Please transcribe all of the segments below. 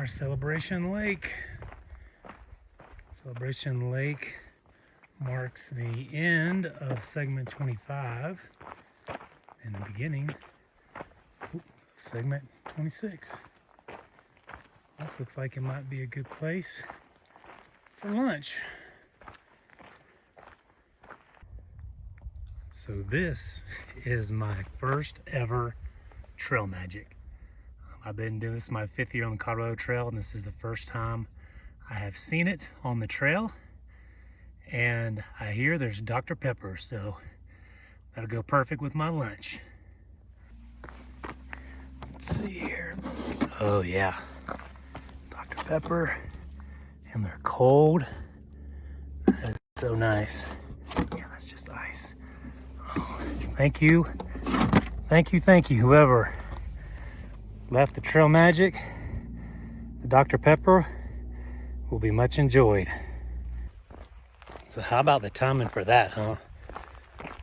our Celebration Lake. Celebration Lake marks the end of segment 25 and the beginning of segment 26. This looks like it might be a good place for lunch. So this is my first ever trail magic. I've been doing this my 5th year on the Colorado Trail, and this is the first time I have seen it on the trail. And I hear there's Dr. Pepper, so that'll go perfect with my lunch. Let's see here. Oh yeah, Dr. Pepper, and they're cold. That is so nice. Yeah, that's just ice. Oh, thank you, whoever left the trail magic. The Dr. Pepper will be much enjoyed. So how about the timing for that, huh?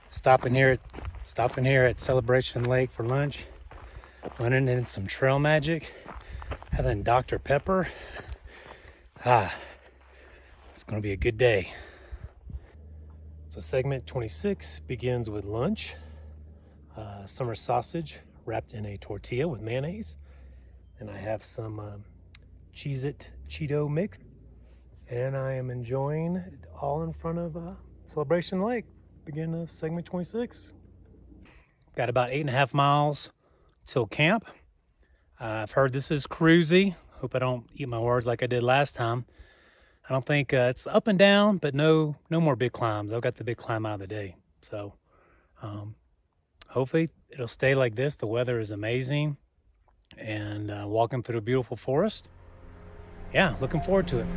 Stopping here at Celebration Lake for lunch, running in some trail magic, having Dr. Pepper. It's gonna be a good day. So segment 26 begins with lunch. Summer sausage wrapped in a tortilla with mayonnaise. And I have some Cheez-It Cheeto mix. And I am enjoying it all in front of Celebration Lake, beginning of segment 26. Got about 8.5 miles till camp. I've heard this is cruisy. Hope I don't eat my words like I did last time. I don't think it's up and down, but no more big climbs. I've got the big climb out of the day. So hopefully it'll stay like this. The weather is amazing. And walking through a beautiful forest. Yeah, looking forward to it.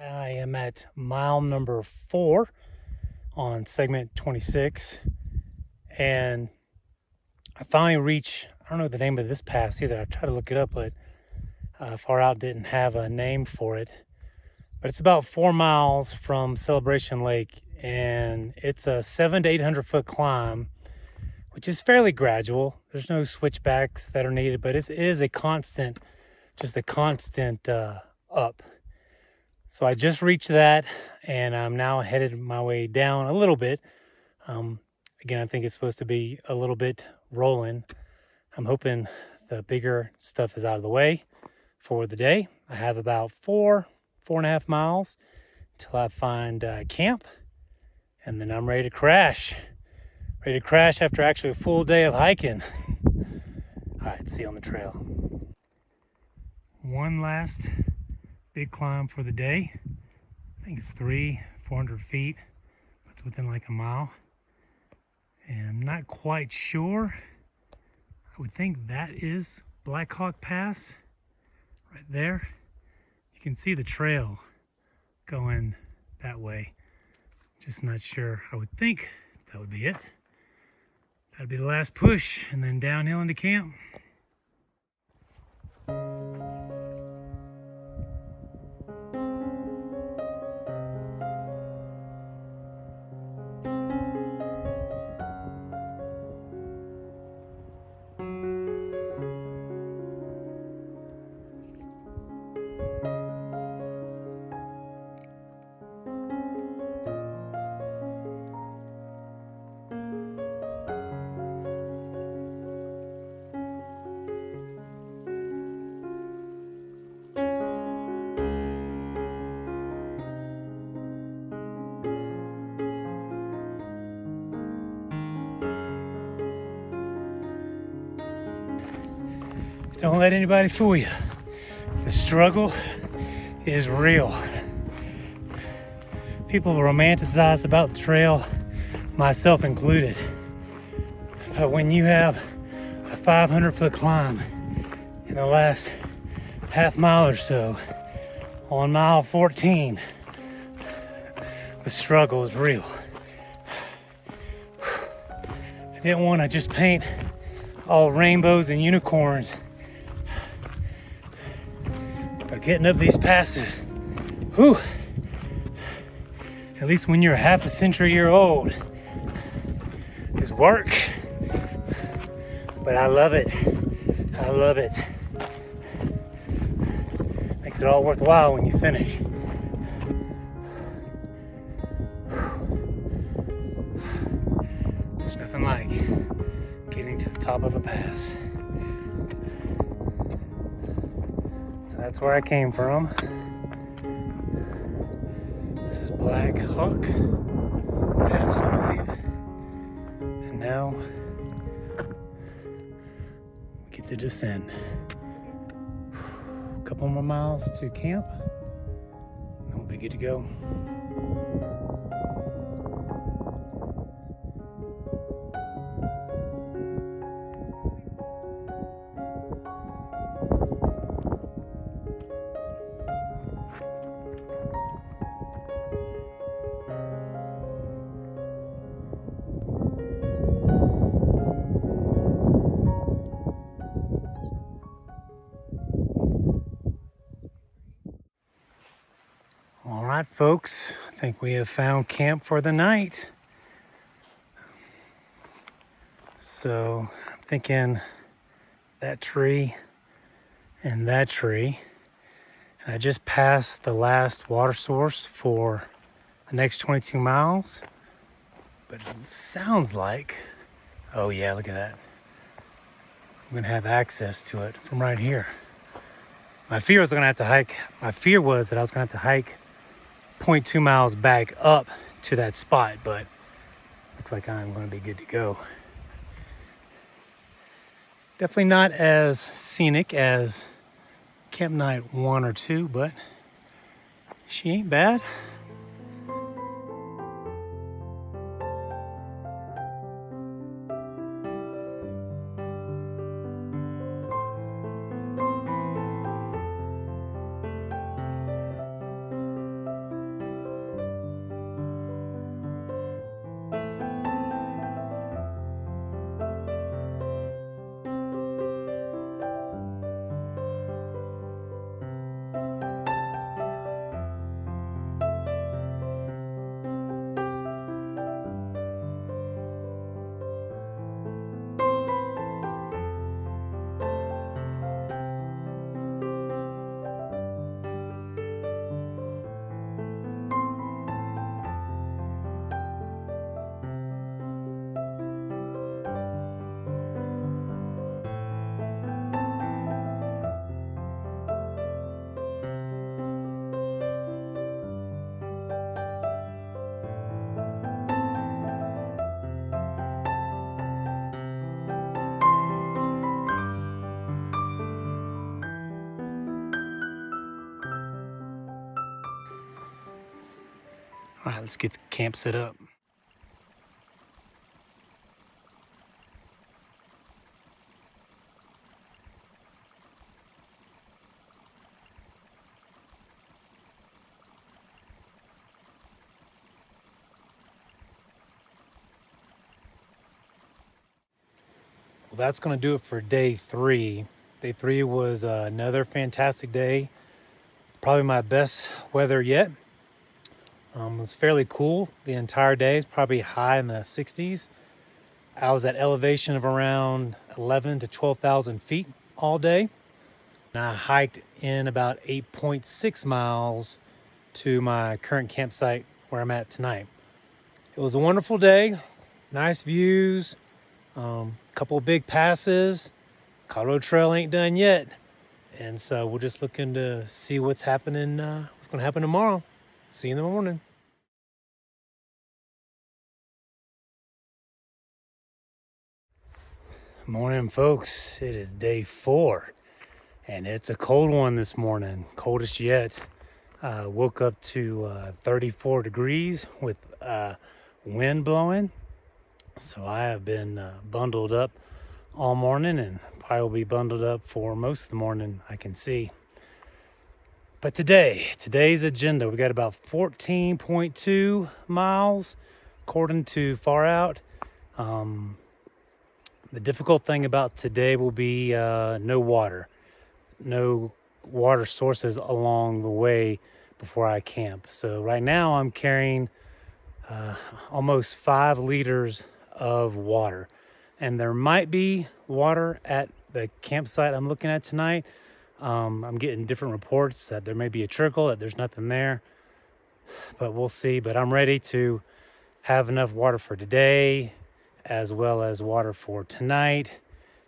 I am at mile number 4 on segment 26, and I finally reached, I don't know the name of this pass either. I tried to look it up, but Far Out didn't have a name for it. But it's about 4 miles from Celebration Lake, and it's a 700 to 800 foot climb, which is fairly gradual. There's no switchbacks that are needed, but it is a constant, up. So I just reached that, and I'm now headed my way down a little bit. Again, I think it's supposed to be a little bit rolling. I'm hoping the bigger stuff is out of the way for the day. I have about 4.5 miles till I find camp, and then I'm ready to crash. Ready to crash after actually a full day of hiking. All right, see you on the trail. One last big climb for the day. I think it's 400 feet. It's within like a mile. And I'm not quite sure. I would think that is Blackhawk Pass right there. You can see the trail going that way. Just not sure. I would think that would be it. That'd be the last push, and then downhill into camp. Don't let anybody fool you. The struggle is real. People romanticize about the trail, myself included. But when you have a 500-foot climb in the last half mile or so, on mile 14, the struggle is real. I didn't want to just paint all rainbows and unicorns. But getting up these passes, whew, at least when you're half a century old, is work. But I love it. I love it. Makes it all worthwhile when you finish. There's nothing like getting to the top of a pass. So that's where I came from. This is Blackhawk Pass, I believe. And now we get to descend. A couple more miles to camp, and we'll be good to go. All right, folks, I think we have found camp for the night. So I'm thinking that tree and that tree. And I just passed the last water source for the next 22 miles. But it sounds like, oh yeah, look at that. I'm gonna have access to it from right here. My fear was that I was gonna have to hike 0.2 miles back up to that spot, but looks like I'm going to be good to go. Definitely not as scenic as Camp Night 1 or 2, but she ain't bad. All right, let's get the camp set up. Well, that's going to do it for day 3. Day 3 was another fantastic day. Probably my best weather yet. It was fairly cool the entire day. It's probably high in the 60s. I was at elevation of around 11 to 12,000 feet all day. And I hiked in about 8.6 miles to my current campsite where I'm at tonight. It was a wonderful day, nice views, couple of big passes. Colorado Trail ain't done yet. And so we're just looking to see what's happening, what's going to happen tomorrow. See you in the morning. Morning, folks. It is day 4, and it's a cold one this morning, coldest yet. Woke up to 34 degrees with wind blowing. So I have been bundled up all morning, and probably will be bundled up for most of the morning, I can see. But today's agenda, we got about 14.2 miles according to Far Out. The difficult thing about today will be no water sources along the way before I camp. So right now I'm carrying almost 5 liters of water, and there might be water at the campsite I'm looking at tonight. I'm getting different reports that there may be a trickle, that there's nothing there, but we'll see. But I'm ready to have enough water for today as well as water for tonight.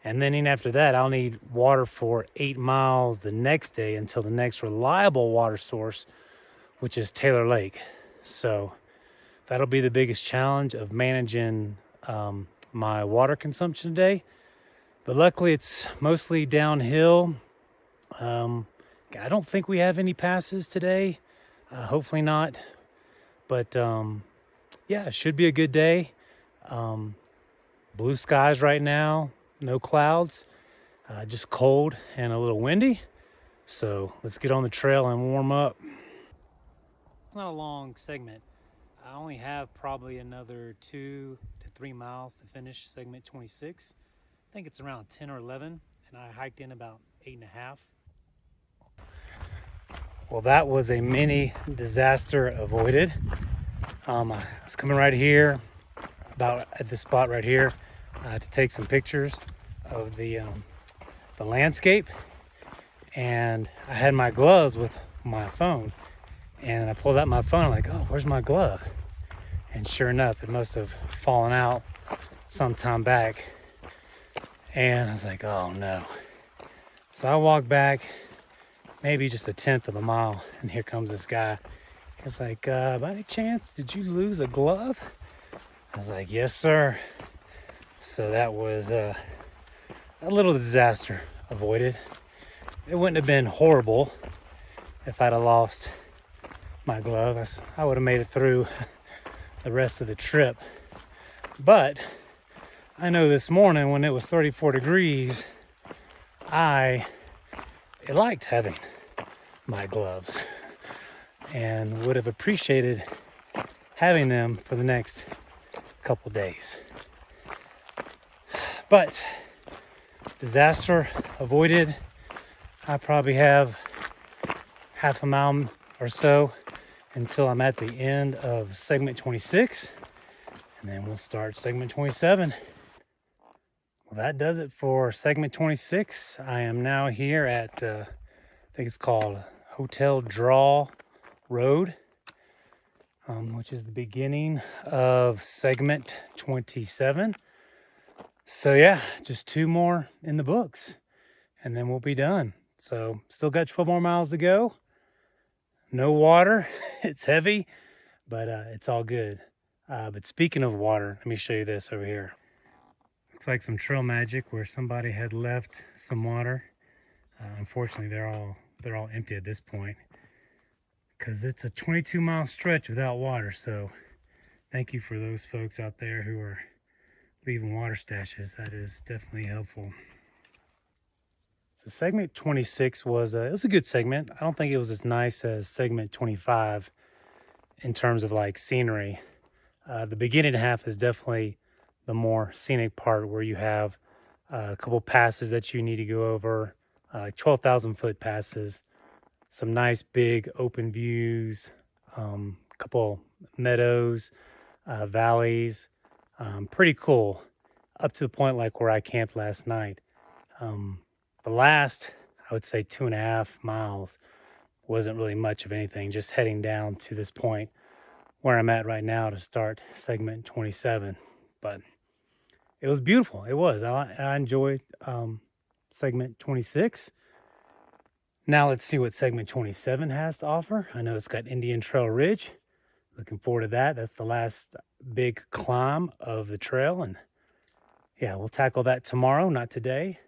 And then even after that, I'll need water for 8 miles the next day until the next reliable water source, which is Taylor Lake. So that'll be the biggest challenge of managing my water consumption today. But luckily, it's mostly downhill. I don't think we have any passes today. Hopefully not. But yeah, it should be a good day. Blue skies right now, no clouds, just cold and a little windy. So let's get on the trail and warm up. It's not a long segment. I only have probably another 2 to 3 miles to finish segment 26. I think it's around 10 or 11, and I hiked in about 8.5. Well, that was a mini disaster avoided. I was coming right here, about at this spot right here, to take some pictures of the landscape, and I had my gloves with my phone, and I pulled out my phone. I'm like, oh, where's my glove? And sure enough, it must have fallen out some time back, and I was like, oh no. So I walked back maybe just 1/10 of a mile, and here comes this guy. He's like, by any chance, did you lose a glove? I was like, yes, sir. So that was a little disaster avoided. It wouldn't have been horrible if I'd have lost my glove. I would have made it through the rest of the trip. But I know this morning when it was 34 degrees, I liked having my gloves and would have appreciated having them for the next couple days. But disaster avoided. I probably have half a mile or so until I'm at the end of segment 26, and then we'll start segment 27. Well, that does it for segment 26. I am now here at I think it's called Hotel Draw Road, which is the beginning of segment 27. So yeah, just 2 more in the books, and then we'll be done. So still got 12 more miles to go. No water. It's heavy, but it's all good. But speaking of water, let me show you this over here. Looks like some trail magic where somebody had left some water. Unfortunately, they're all empty at this point because it's a 22-mile stretch without water. So thank you for those folks out there who are leaving water stashes. That is definitely helpful. So segment 26 was it was a good segment. I don't think it was as nice as segment 25 in terms of like scenery. The beginning half is definitely the more scenic part where you have A couple passes that you need to go over, 12,000-foot passes, some nice big open views, couple meadows, valleys, pretty cool. Up to the point like where I camped last night. Um, the last, I would say, 2.5 miles wasn't really much of anything, just heading down to this point where I'm at right now to start segment 27. But it was beautiful. It was. I enjoyed segment 26. Now let's see what segment 27 has to offer. I know it's got Indian Trail Ridge. Looking forward to that. That's the last big climb of the trail. And yeah, we'll tackle that tomorrow, not today.